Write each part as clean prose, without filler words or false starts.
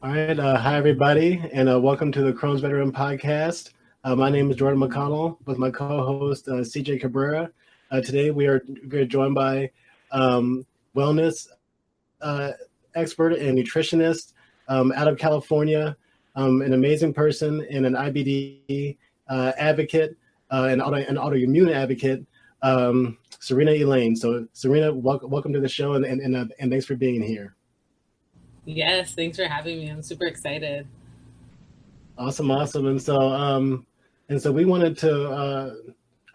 All right. Hi, everybody, and welcome to the Crohn's Veteran Podcast. My name is Jordan McConnell with my co-host, CJ Cabrera. Today, we're joined by wellness expert and nutritionist out of California, an amazing person and an IBD advocate, an autoimmune advocate, Sarina Elaine. So, Sarina, welcome to the show, and thanks for being here. Yes, thanks for having me. I'm super excited. Awesome, awesome. And so we wanted to.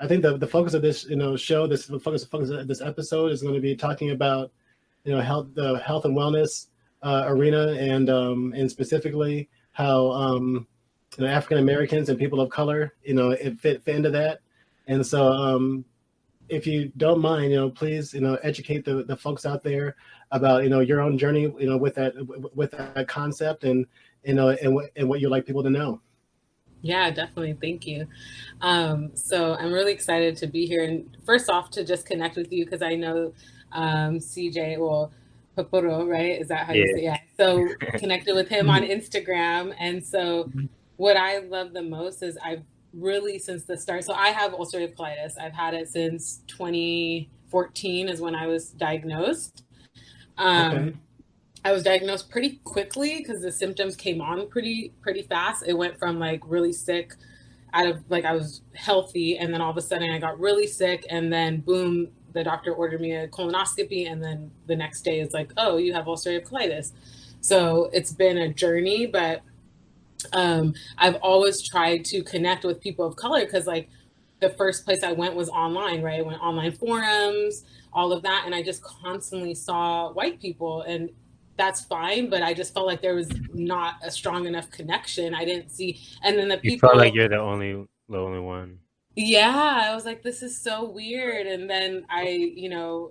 I think the focus of this show, the focus of this episode is going to be talking about the health and wellness arena, and specifically how African Americans and people of color it fit into that. And so if you don't mind, please educate the folks out there about your own journey with that concept, and what you'd like people to know. Yeah, definitely. Thank you. So I'm really excited to be here. And first off, to just connect with you because I know CJ, well, Papuro, right? Is that how you Yeah. say it? Yeah. So connected with him on Instagram. And so Mhm. what I love the most is I've really, since the start, so I have ulcerative colitis. I've had it since 2014 is when I was diagnosed. Okay. Um, I was diagnosed pretty quickly because the symptoms came on pretty fast. It went from like really sick out of like I was healthy and then all of a sudden I got really sick and then boom, the doctor ordered me a colonoscopy and then the next day it's like, oh, you have ulcerative colitis. So it's been a journey, but I've always tried to connect with people of color because like the first place I went was online, right? I went online forums, all of that, and I just constantly saw white people, and that's fine. But I just felt like there was not a strong enough connection. I didn't see, and then the You felt like people, you're the only one. yeah, I was like, this is so weird. And then I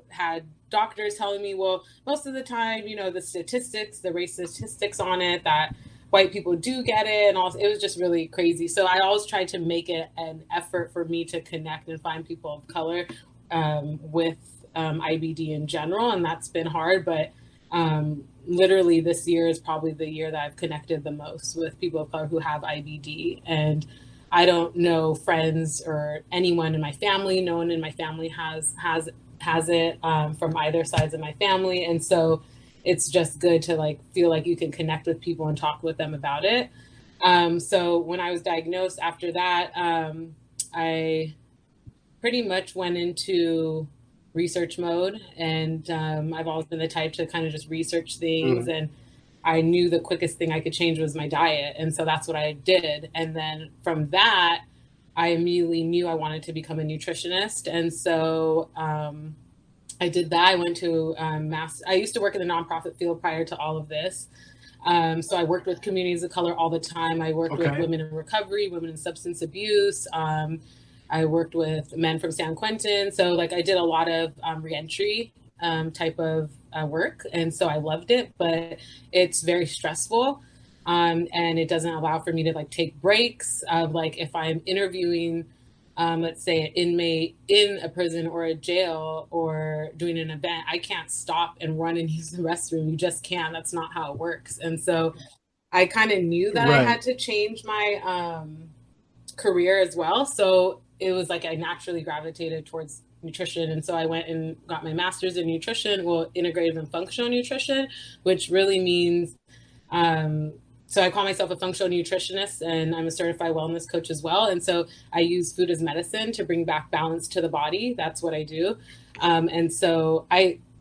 had doctors telling me, well, most of the time, the statistics, the race statistics on it, that white people do get it. And also, it was just really crazy. So I always tried to make it an effort for me to connect and find people of color with IBD in general. And that's been hard. But literally, this year is probably the year that I've connected the most with people of color who have IBD. And I don't know friends or anyone in my family. No one in my family has it from either sides of my family, and so it's just good to like feel like you can connect with people and talk with them about it. So when I was diagnosed, after that, I pretty much went into research mode, and I've always been the type to kind of just research things Mm. and I knew the quickest thing I could change was my diet. And so that's what I did. And then from that, I immediately knew I wanted to become a nutritionist. And so I did that. I went to I used to work in the nonprofit field prior to all of this. So I worked with communities of color all the time. I worked with Okay. women in recovery, women in substance abuse. I worked with men from San Quentin. So like I did a lot of reentry type of work, and so I loved it. But it's very stressful, and it doesn't allow for me to like take breaks. Like if I'm interviewing, let's say an inmate in a prison or a jail or doing an event, I can't stop and run and use the restroom. You just can't. That's not how it works. And so I kind of knew that I Right. had to change my career as well. So it was like I naturally gravitated towards nutrition. And so I went and got my master's in nutrition, well, integrative and functional nutrition, which really means so I call myself a functional nutritionist and I'm a certified wellness coach as well. And so I use food as medicine to bring back balance to the body. That's what I do. And so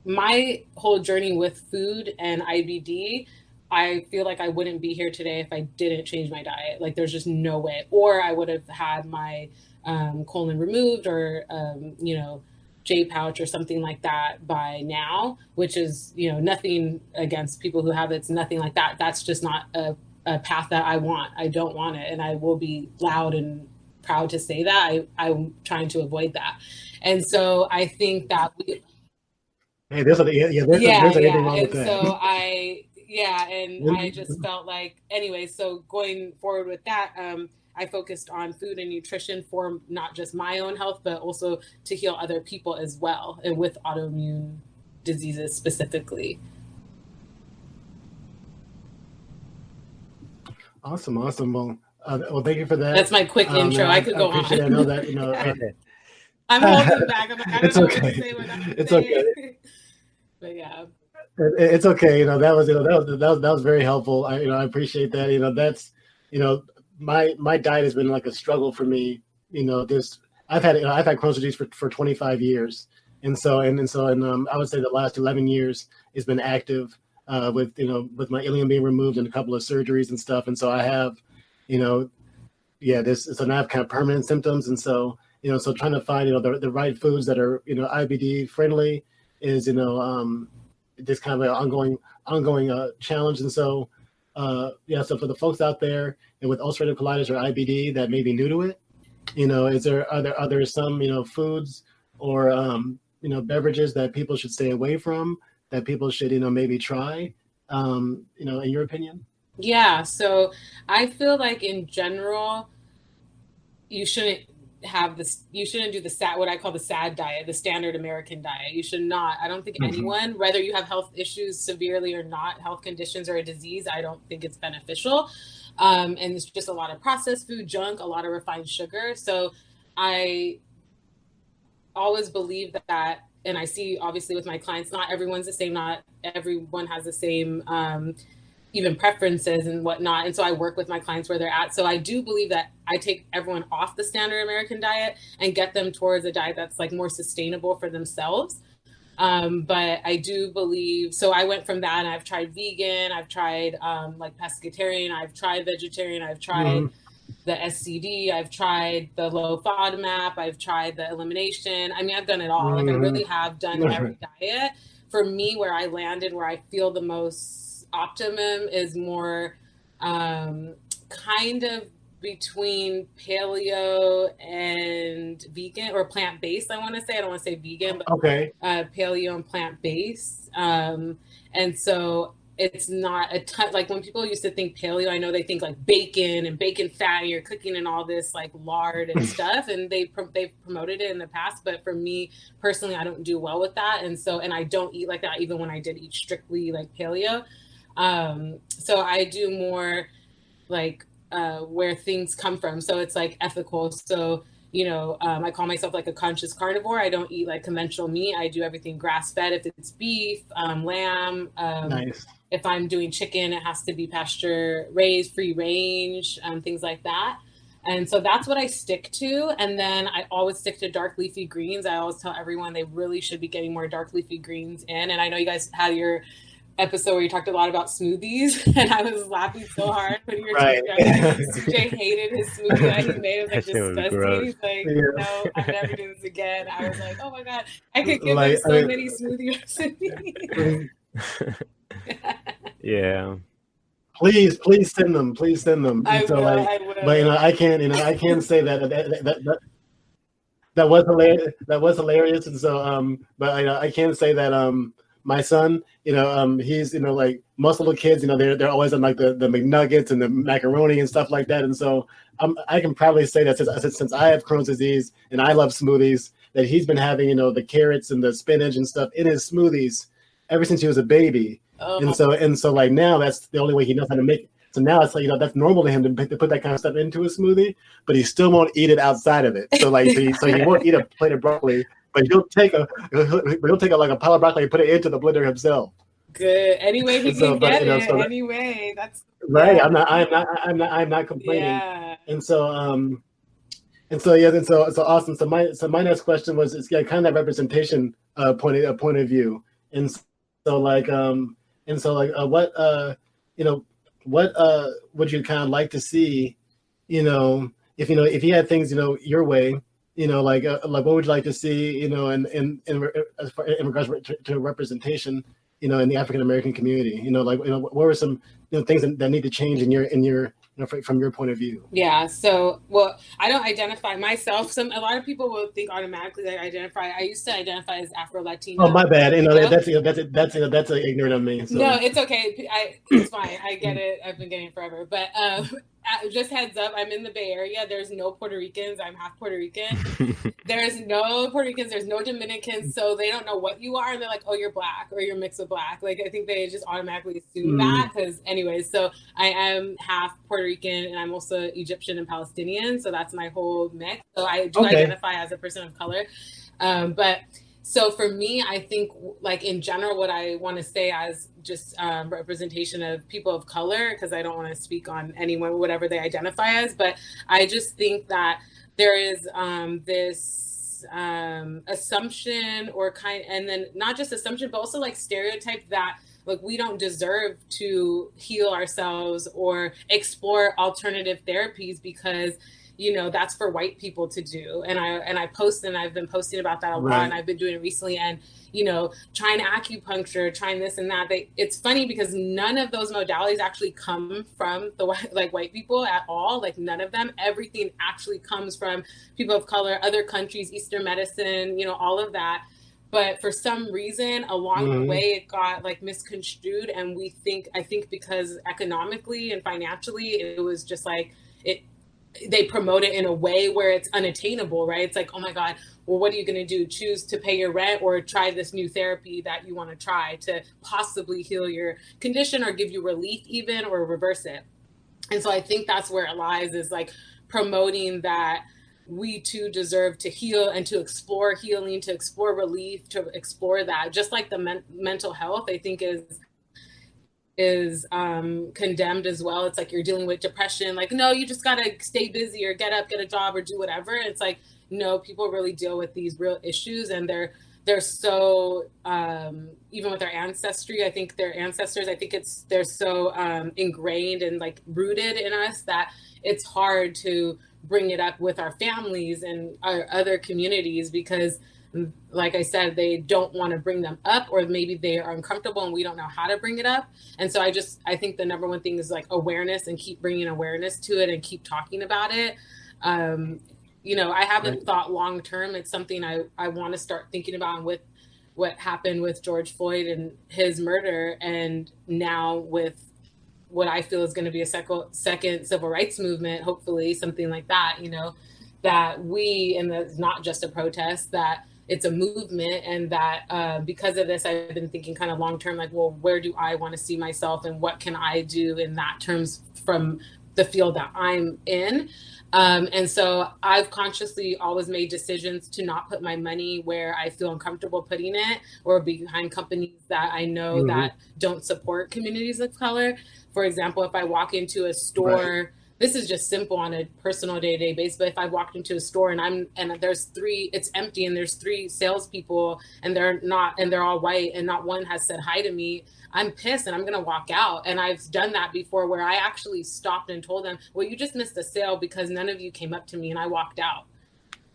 my whole journey with food and IBD, I feel like I wouldn't be here today if I didn't change my diet. Like there's just no way. Or I would have had my colon removed or, J pouch or something like that by now, which is, nothing against people who have it. It's nothing like that. That's just not a path that I want. I don't want it. And I will be loud and proud to say that. I'm trying to avoid that. And so I think that Hey, there's yeah, anything yeah. wrong with And that. so yeah, and I just felt like, anyway, so going forward with that, I focused on food and nutrition for not just my own health, but also to heal other people as well, and with autoimmune diseases specifically. Awesome. Well, thank you for that. That's my quick intro. I could go appreciate on. It. I know that I'm holding back. I'm like, I don't know okay. what to say. It's okay. But yeah, it's okay. That was very helpful. I appreciate that. That's my diet has been like a struggle for me. I've had Crohn's disease for 25 years, and I would say the last 11 years has been active with my ileum being removed and a couple of surgeries and stuff. And so I have, so now I have kind of permanent symptoms. And so so trying to find the right foods that are IBD friendly is this kind of an ongoing challenge. And so so for the folks out there and with ulcerative colitis or IBD that may be new to it, are there some foods or beverages that people should stay away from, that people should maybe try, in your opinion? Yeah, so I feel like in general, you shouldn't do what I call the SAD diet, the standard American diet. You should not. I don't think anyone, whether you have health issues severely or not, health conditions or a disease, I don't think it's beneficial. And it's just a lot of processed food, junk, a lot of refined sugar. So I always believe that, and I see obviously with my clients, not everyone's the same, not everyone has the same even preferences and whatnot. And so I work with my clients where they're at. So I do believe that I take everyone off the standard American diet and get them towards a diet that's like more sustainable for themselves. But I do believe, so I went from that and I've tried vegan, I've tried like pescatarian, I've tried vegetarian, I've tried the SCD, I've tried the low FODMAP, I've tried the elimination. I mean, I've done it all. Like I really have done every diet. For me, where I landed, where I feel the most optimum is more kind of between paleo and vegan or plant-based. I want to say, I don't want to say vegan, but paleo and plant-based. And so it's not a ton, like when people used to think paleo, I know they think like bacon and bacon fat, and you're cooking in all this like lard and stuff, and they've promoted it in the past. But for me personally, I don't do well with that. And so, and I don't eat like that even when I did eat strictly like paleo. So I do more like where things come from. So it's like ethical. So, I call myself like a conscious carnivore. I don't eat like conventional meat. I do everything grass fed. If it's beef, lamb, nice. If I'm doing chicken, it has to be pasture raised, free range, things like that. And so that's what I stick to. And then I always stick to dark leafy greens. I always tell everyone they really should be getting more dark leafy greens in. And I know you guys had your episode where you talked a lot about smoothies, and I was laughing so hard when you were talking about CJ hated his smoothie that he made. It was like disgusting. He's like, no, I'm never doing this again. I was like, oh my God, I could give him so many smoothie recipes. Yeah. Please send them. Please send them. I will. But I can't say that that was hilarious. That was hilarious. And so but I can't say that my son, he's, like most little kids, they're always on like the McNuggets and the macaroni and stuff like that. And so I can probably say that since I have Crohn's disease and I love smoothies, that he's been having, the carrots and the spinach and stuff in his smoothies ever since he was a baby. And so like now that's the only way he knows how to make it. So now it's like, that's normal to him to put that kind of stuff into a smoothie, but he still won't eat it outside of it. So like, so he won't eat a plate of broccoli, but he'll take like a pile of broccoli and put it into the blender himself. Good. Anyway, he can get it. Anyway, that's right. I'm not complaining. Yeah. And so awesome. So my next question was, it's kind of that representation point of view. And so what would you kind of like to see, if you had things, your way, like what would you like to see, in regards to representation, in the African American community, what were some things that need to change in your from your point of view? Yeah. So, well, I don't identify myself. A lot of people will think automatically that I identify. I used to identify as Afro-Latino. Oh, my bad. That's ignorant of me. So. No, it's okay. It's fine. I get it. I've been getting it forever. But just heads up, I'm in the Bay Area. There's no Puerto Ricans. I'm half Puerto Rican. There's no Puerto Ricans. There's no Dominicans. So they don't know what you are. And they're like, oh, you're black or you're mixed with black. Like, I think they just automatically assume that because anyways, so I am half Puerto Rican and I'm also Egyptian and Palestinian. So that's my whole mix. So I do identify as a person of color. But so for me, I think like in general, what I want to say as just representation of people of color, because I don't want to speak on anyone, whatever they identify as, but I just think that there is this assumption and then not just assumption, but also like stereotype that like we don't deserve to heal ourselves or explore alternative therapies because that's for white people to do. And I've been posting about that a lot, and I've been doing it recently. And trying acupuncture, trying this and that. It's funny because none of those modalities actually come from the white people at all. Like none of them. Everything actually comes from people of color, other countries, Eastern medicine, all of that. But for some reason, along the way, it got like misconstrued, and I think because economically and financially, it was just like they promote it in a way where it's unattainable, right? It's like, oh my God, well, what are you going to do? Choose to pay your rent or try this new therapy that you want to try to possibly heal your condition or give you relief even or reverse it. And so I think that's where it lies, is like promoting that we too deserve to heal and to explore healing, to explore relief, to explore that. Just like the mental health, I think is condemned as well. It's like you're dealing with depression, like, no, you just gotta stay busy or get up, get a job or do whatever. It's like, no, people really deal with these real issues, and they're so even with our ancestry, I think their ancestors, they're so ingrained and like rooted in us that it's hard to bring it up with our families and our other communities because, like I said, they don't want to bring them up, or maybe they are uncomfortable and we don't know how to bring it up. And so I think the number one thing is like awareness, and keep bringing awareness to it and keep talking about it. I haven't thought long term. It's something I want to start thinking about. And with what happened with George Floyd and his murder, and now with what I feel is going to be a second civil rights movement, hopefully something like that, that and it's not just a protest, that it's a movement, and that because of this, I've been thinking kind of long term, like, well, where do I want to see myself, and what can I do in that terms from the field that I'm in? And so I've consciously always made decisions to not put my money where I feel uncomfortable putting it, or behind companies that I know that don't support communities of color. For example, if I walk into a store, this is just simple on a personal day-to-day basis, but if I walked into a store and it's empty and there's 3 salespeople and they're all white and not one has said hi to me, I'm pissed and I'm going to walk out. And I've done that before, where I actually stopped and told them, well, you just missed a sale because none of you came up to me, and I walked out.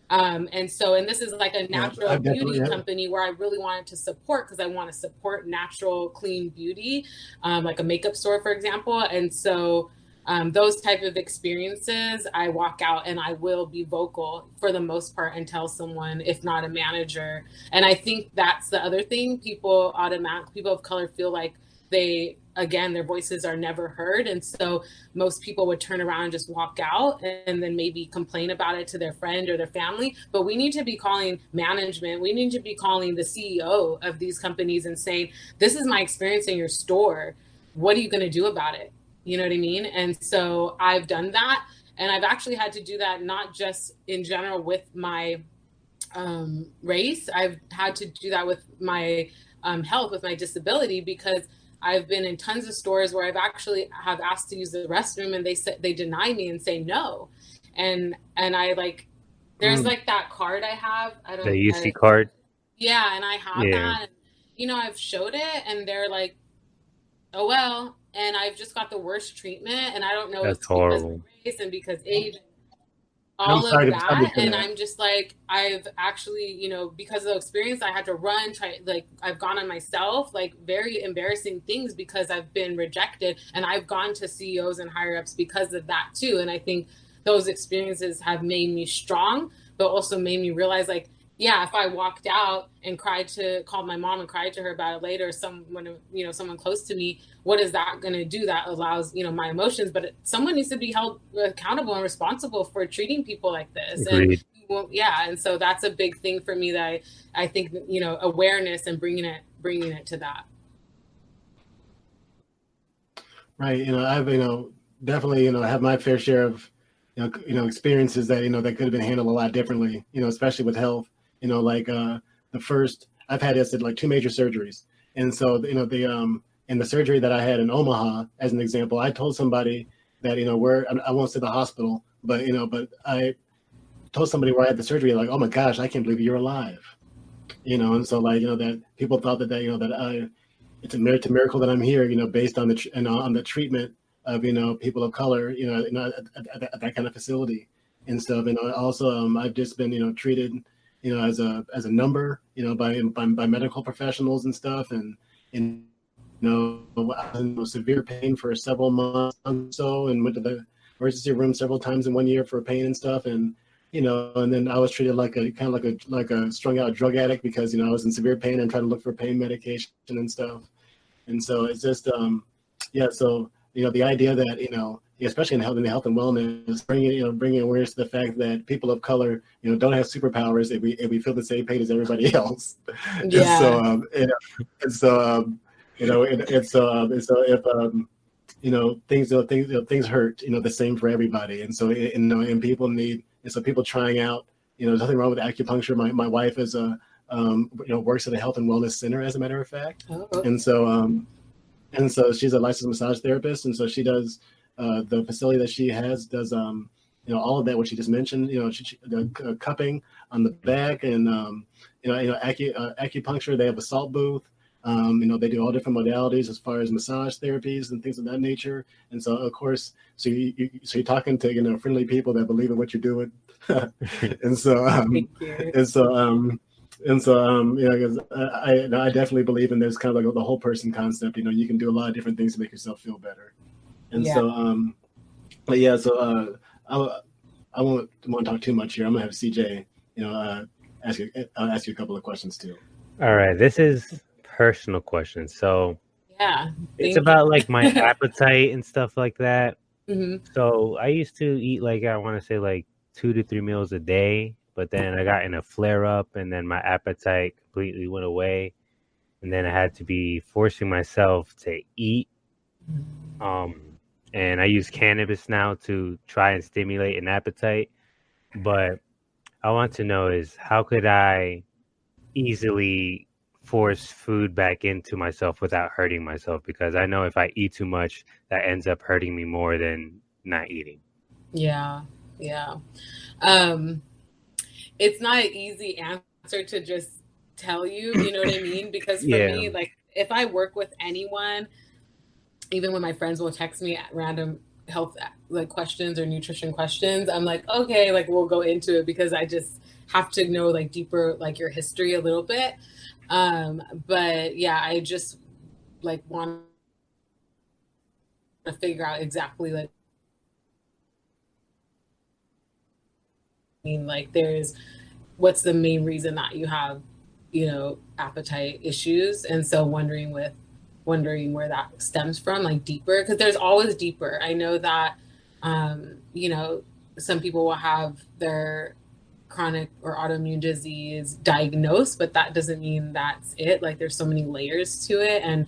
And this is like a natural beauty company where I really wanted to support, because I want to support natural, clean beauty, like a makeup store, for example. And so those type of experiences, I walk out and I will be vocal for the most part and tell someone, if not a manager. And I think that's the other thing. People of color feel like their voices are never heard. And so most people would turn around and just walk out and then maybe complain about it to their friend or their family. But we need to be calling management. We need to be calling the CEO of these companies and saying, this is my experience in your store. What are you going to do about it? You know what I mean? And so I've done that. And I've actually had to do that, not just in general with my race. I've had to do that with my health, with my disability, because I've been in tons of stores where I've actually have asked to use the restroom, and they deny me and say no. And I like, there's like that card I have. The UC card. Yeah. And I have that, and, I've showed it, and they're like, oh, well, and I've just got the worst treatment, and I don't know if it's because of race and because age, all of that. And I'm just like, I've actually, because of the experience, I had to I've gone on myself, like very embarrassing things, because I've been rejected, and I've gone to CEOs and higher ups because of that too. And I think those experiences have made me strong, but also made me realize, like, yeah, if I walked out and called my mom and cried to her about it later, someone close to me, what is that going to do? That allows, my emotions, but someone needs to be held accountable and responsible for treating people like this. Agreed. And yeah, and so that's a big thing for me that I think, awareness and bringing it to that. Right. I've, definitely, have my fair share of, experiences that, that could have been handled a lot differently, especially with health, like the first, I've had, like 2 major surgeries. And so, in the surgery that I had in Omaha, as an example, I told somebody that, I won't say the hospital, but I told somebody where I had the surgery, like, oh my gosh, I can't believe you're alive. And so like, that people thought that it's a miracle that I'm here, based on on the treatment of, people of color, at that kind of facility and stuff. And also, I've just been, treated, as a number, by medical professionals and stuff. And I was in severe pain for several months or so, and went to the emergency room several times in one year for pain and stuff. And and then I was treated like a kind of like a strung out drug addict because I was in severe pain and trying to look for pain medication and stuff. And so it's just yeah. So the idea that especially in the health and wellness, bringing awareness to the fact that people of color don't have superpowers if we feel the same pain as everybody else. Yeah. And so if things hurt the same for everybody. And so and people need, and so people trying out, there's nothing wrong with acupuncture. My wife is works at a health and wellness center, as a matter of fact. Oh. And so she's a licensed massage therapist, and so she does the facility that she has does all of that, what she just mentioned, the cupping on the back, and acupuncture. They have a salt booth. They do all different modalities as far as massage therapies and things of that nature. And so, of course, so you're talking to friendly people that believe in what you're doing. And so I definitely believe in this kind of like the whole person concept. You can do a lot of different things to make yourself feel better. And so but yeah, so I won't talk too much here. I'm gonna have CJ ask you a couple of questions too. All right, this is personal question. So yeah, it's about like my appetite and stuff like that. Mm-hmm. So I used to eat like, I want to say like 2 to 3 meals a day, but then I got in a flare up and then my appetite completely went away. And then I had to be forcing myself to eat. And I use cannabis now to try and stimulate an appetite. But I want to know is, how could I easily force food back into myself without hurting myself? Because I know if I eat too much, that ends up hurting me more than not eating. Yeah. It's not an easy answer to just tell you, you know what I mean? Because for me, like if I work with anyone, even when my friends will text me at random health like questions or nutrition questions, I'm like, okay, like we'll go into it because I just have to know like deeper, like your history a little bit. But yeah, I just like want to figure out exactly like, like there's what's the main reason that you have appetite issues, and so wondering where that stems from, like deeper, because there's always deeper. I know that some people will have their chronic or autoimmune disease diagnosed, but that doesn't mean that's it. Like there's so many layers to it, and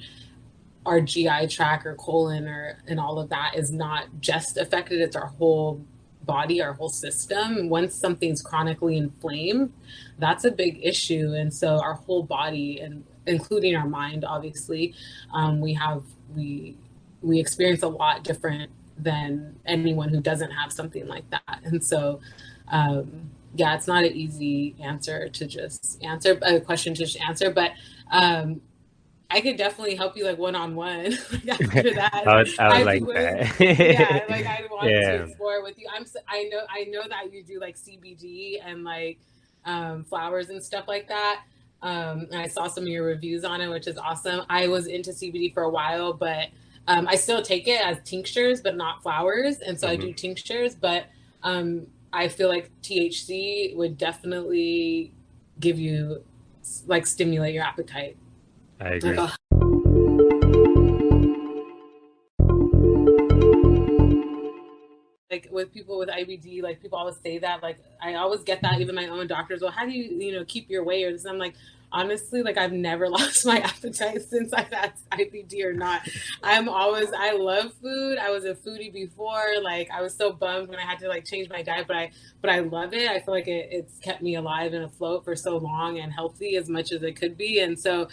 our GI tract or colon and all of that is not just affected, it's our whole body, our whole system. Once something's chronically inflamed, that's a big issue. And so our whole body, and including our mind, obviously, we experience a lot different than anyone who doesn't have something like that. And so yeah, it's not an easy answer to just answer a question to just answer, but I could definitely help you like one-on-one after that. I would like that. Yeah, like I want to explore with you. I know that you do like CBD and like flowers and stuff like that. And I saw some of your reviews on it, which is awesome. I was into CBD for a while, but I still take it as tinctures, but not flowers. And so I do tinctures, but I feel like THC would definitely give you, like, stimulate your appetite. I agree. Like, like with people with IBD, like people always say that, like I always get that, even my own doctors, well, how do you keep your weight or this? I'm like, honestly, like I've never lost my appetite since I've had IBD or not. I love food. I was a foodie before. Like I was so bummed when I had to like change my diet, but I love it. I feel like it's kept me alive and afloat for so long and healthy as much as it could be. And so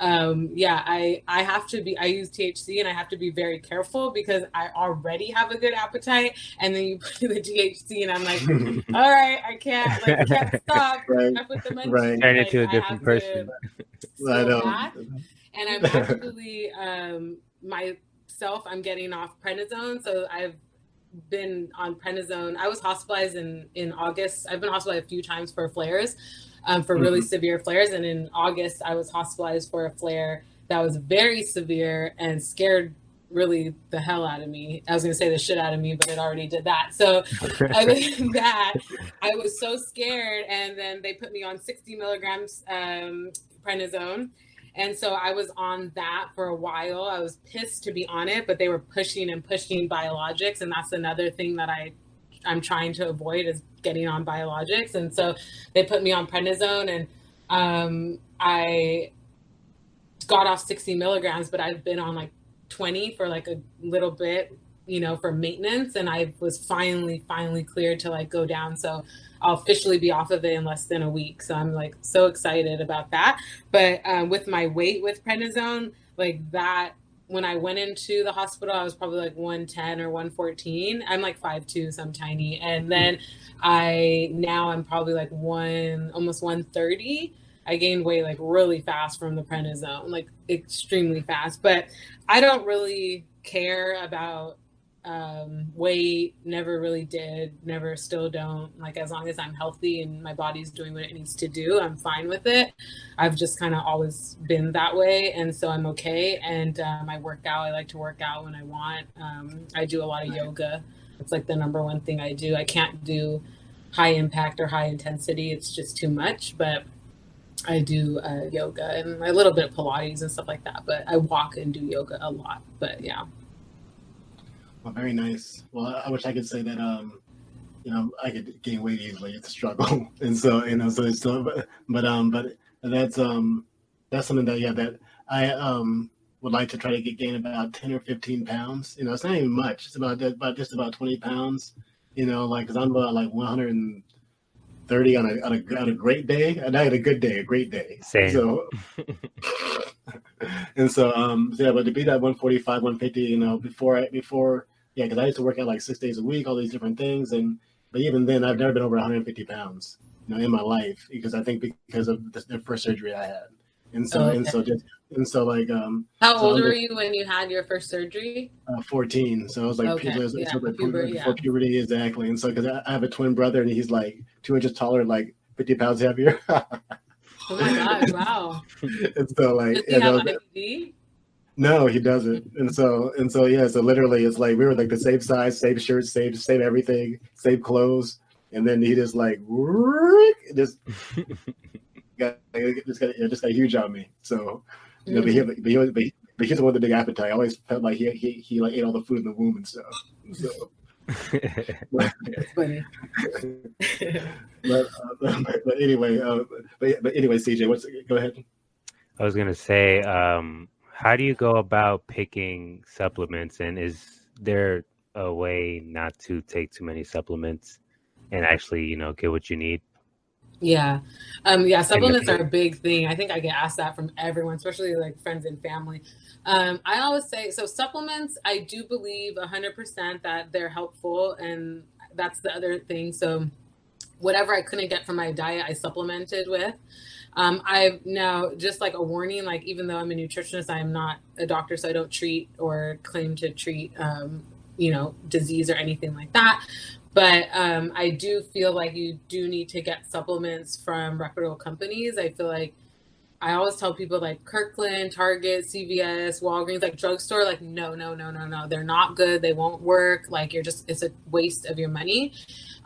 yeah, I have to be, I use THC and I have to be very careful because I already have a good appetite. And then you put in the THC and I'm like, all right, I can't stop. Right, I put the right. munchies, Turn like into a I different have to person. I scale know. back. And I'm actually, myself, I'm getting off prednisone. So I've been on prednisone. I was hospitalized in August. I've been hospitalized a few times for flares, for really severe flares. And in August, I was hospitalized for a flare that was very severe and scared really the hell out of me. I was going to say the shit out of me, but it already did that. So other than that, I was so scared. And then they put me on 60 milligrams prednisone. And so I was on that for a while. I was pissed to be on it, but they were pushing and pushing biologics. And that's another thing that I'm trying to avoid is getting on biologics. And so they put me on prednisone and I got off 60 milligrams, but I've been on like 20 for like a little bit, for maintenance. And I was finally cleared to like go down. So I'll officially be off of it in less than a week. So I'm like so excited about that. But with my weight with prednisone, like that, when I went into the hospital, I was probably like 110 or 114. I'm like 5'2", so I'm tiny. And then now I'm probably like almost 130. I gained weight like really fast from the prednisone, like extremely fast. But I don't really care about weight, never really did, never, still don't. Like as long as I'm healthy and my body's doing what it needs to do, I'm fine with it. I've just kind of always been that way, and so I'm okay. And I work out. I like to work out when I want. I do a lot of yoga. It's like the number one thing I do. I can't do high impact or high intensity. It's just too much. But I do yoga and a little bit of Pilates and stuff like that. But I walk and do yoga a lot. But yeah. Well, very nice. Well, I wish I could say that I could gain weight easily. It's a struggle, and so so it's still, but that's something that I would like to try to gain about 10 or 15 pounds. It's not even much. It's about just about 20 pounds. Like because I'm about like 130 on a great day. Not a good day, a great day. Same. So. And so, yeah, but to be that 145, 150, before, yeah, because I used to work out like 6 days a week, all these different things, but even then, I've never been over 150 pounds, in my life, because I think because of the first surgery I had, and so Okay. and so like How old were you when you had your first surgery? 14. So I was like, Okay. before puberty, exactly. And so because I have a twin brother, and he's like 2 inches taller, and like 50 pounds heavier. Oh my gosh! Wow. And so like, does he have IBD? No, he doesn't. And so yeah. So literally, it's like we were like the same size, same shirts, same everything, same clothes, and then he just like just got a huge on me. So but he's the one with the big appetite. I always felt like he like ate all the food in the womb and stuff. So. That's funny. but anyway, CJ, go ahead. I was gonna say, how do you go about picking supplements, and is there a way not to take too many supplements and actually, get what you need? Yeah. Supplements are a big thing. I think I get asked that from everyone, especially like friends and family. I always say, so supplements, I do believe 100% that they're helpful. And that's the other thing. So whatever I couldn't get from my diet, I supplemented with. I've now, just like a warning, like even though I'm a nutritionist, I am not a doctor, so I don't treat or claim to treat, disease or anything like that. But I do feel like you do need to get supplements from reputable companies. I feel like I always tell people like Kirkland, Target, CVS, Walgreens, like drugstore, like no, no, no, no, no. They're not good. They won't work. Like it's a waste of your money.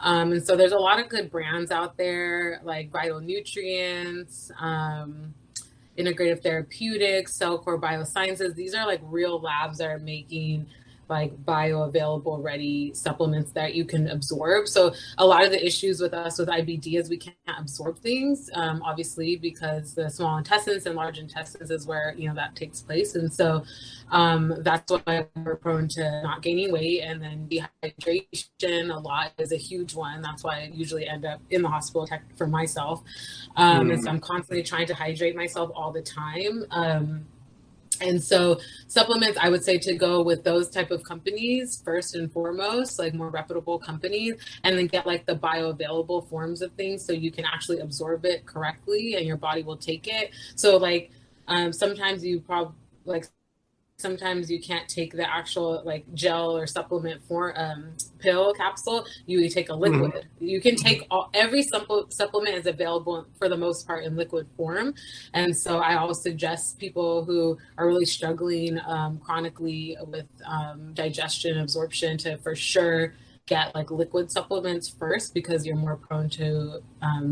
And so there's a lot of good brands out there like Vital Nutrients, Integrative Therapeutics, Cellcore Biosciences. These are like real labs that are making like bioavailable ready supplements that you can absorb. So a lot of the issues with us with IBD is we can't absorb things, obviously, because the small intestines and large intestines is where, you know, that takes place. And so that's why we're prone to not gaining weight. And then dehydration a lot is a huge one. That's why I usually end up in the hospital for myself. And so I'm constantly trying to hydrate myself all the time. And so supplements, I would say to go with those type of companies first and foremost, like more reputable companies, and then get like the bioavailable forms of things so you can actually absorb it correctly and your body will take it. So like sometimes you probably like sometimes you can't take the actual like gel or supplement form pill capsule. You take a liquid. You can take every supplement is available for the most part in liquid form. And so I always suggest people who are really struggling chronically with digestion, absorption to for sure get like liquid supplements first because you're more prone to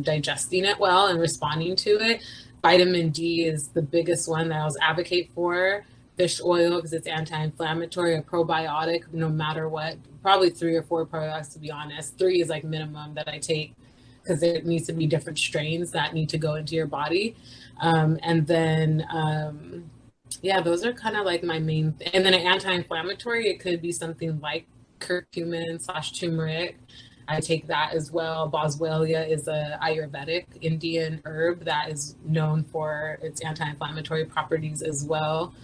digesting it well and responding to it. Vitamin D is the biggest one that I always advocate for. Fish oil because it's anti-inflammatory, a probiotic, no matter what. Probably 3 or 4 probiotics, to be honest. 3 is like minimum that I take because there needs to be different strains that need to go into your body. And then, yeah, those are kind of like my main. And then an anti-inflammatory, it could be something like curcumin/turmeric. I take that as well. Boswellia is a Ayurvedic Indian herb that is known for its anti-inflammatory properties as well.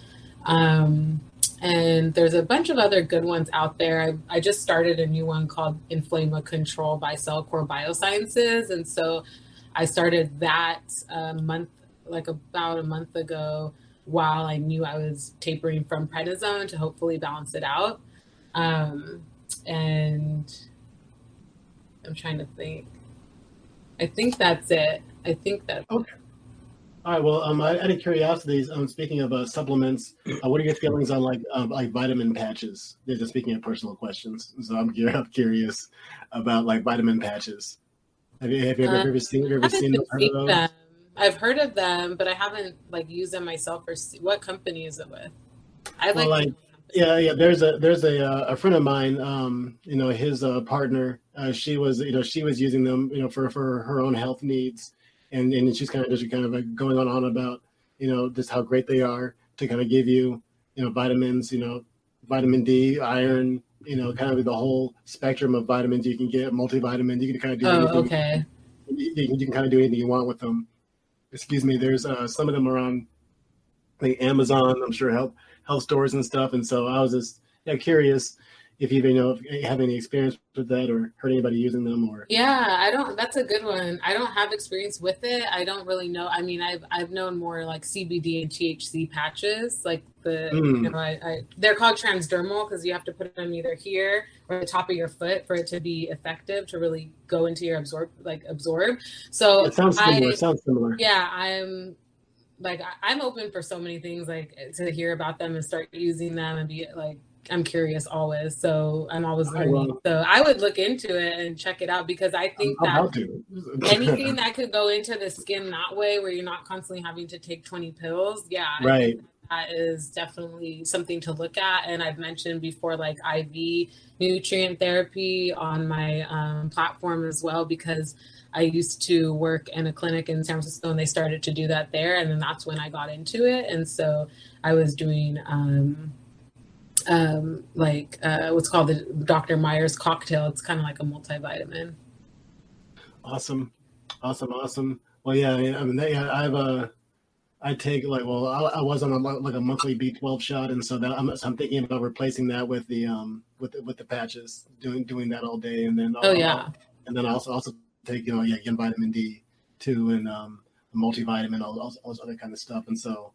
And there's a bunch of other good ones out there. I just started a new one called Inflama Control by Cellcore Biosciences. And so I started that about a month ago while I knew I was tapering from prednisone to hopefully balance it out. And I'm trying to think. I think that's it. Okay. All right. Well, out of curiosity, speaking of supplements, what are your feelings on like vitamin patches? Just speaking of personal questions, so I'm curious about like vitamin patches. Have you ever seen heard of those? I've heard of them, but I haven't like used them myself. Or what company is it with? Yeah. There's a friend of mine. His partner. She was using them, for her own health needs. And she's kind of like going on about, just how great they are to kind of give you, vitamins, vitamin D, iron, kind of the whole spectrum of vitamins you can get, multivitamins. You can kind of do anything. Okay. You can kind of do anything you want with them. Excuse me. There's some of them are on like Amazon, I'm sure health stores and stuff. And so I was just curious if you have any experience with that or heard anybody using them or. Yeah, that's a good one. I don't have experience with it. I don't really know. I mean, I've known more like CBD and THC patches, like they're called transdermal because you have to put them either here or the top of your foot for it to be effective to really go into your absorb. So it sounds similar. Yeah, I'm open for so many things, like to hear about them and start using them and be like, I'm curious always. So I'm always learning. So I would look into it and check it out because I think anything that could go into the skin that way, where you're not constantly having to take 20 pills. Yeah. Right. I think that is definitely something to look at. And I've mentioned before, like IV nutrient therapy on my platform as well, because I used to work in a clinic in San Francisco and they started to do that there. And then that's when I got into it. And so I was doing what's called the Dr. Myers cocktail. It's kind of like a multivitamin. Awesome. Well, yeah, I mean, I take I was on a monthly B12 shot, and so I'm thinking about replacing that with the patches, doing that all day, and then and then I also take again vitamin D too, and multivitamin, all those other kind of stuff, and so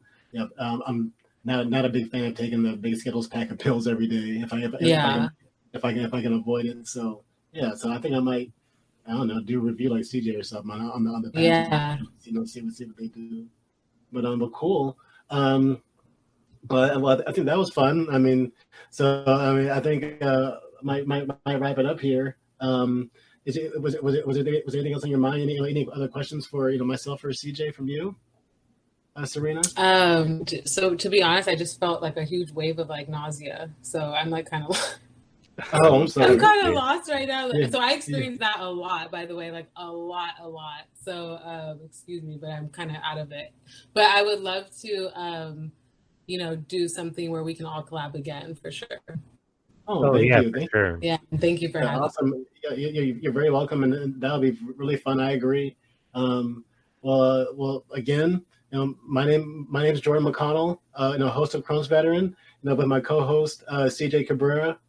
I'm not a big fan of taking the big Skittles pack of pills every day if I can avoid it. So so I think I might, I don't know, do a review like CJ or something on the patches. Yeah. See what they do. but cool. But well, I think that was fun. I mean, so I mean, I think might wrap it up here. Was there anything else on your mind? Any other questions for myself or CJ from you, Sarina? So to be honest, I just felt like a huge wave of like nausea. So I'm like kind of Oh, I'm sorry. I'm kind of lost right now. Yeah. So I experienced that a lot, by the way, like a lot. So excuse me, but I'm kind of out of it. But I would love to do something where we can all collab again for sure. Oh, thank you. For sure. Yeah, thank you for having me. Awesome. Yeah, you're very welcome, and that'll be really fun. I agree. Well, again, my name is Jordan McConnell, host of Crohn's Veteran, with my co-host CJ Cabrera.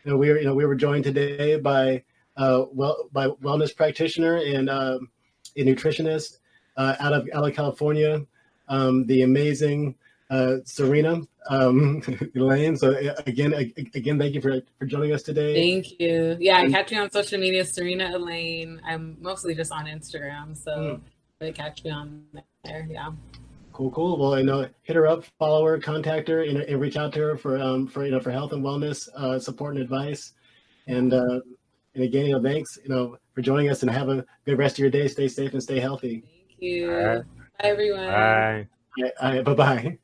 We were joined today by wellness practitioner and a nutritionist out of California, the amazing Sarina Elaine. So again, thank you for joining us today. Thank you. Yeah, catch me on social media, Sarina Elaine. I'm mostly just on Instagram, so they catch me on there. Yeah. Cool. Well, hit her up, follow her, contact her, and reach out to her for health and wellness support and advice. And again, thanks, for joining us, and have a good rest of your day. Stay safe and stay healthy. Thank you. Bye, everyone. Bye. Bye-bye.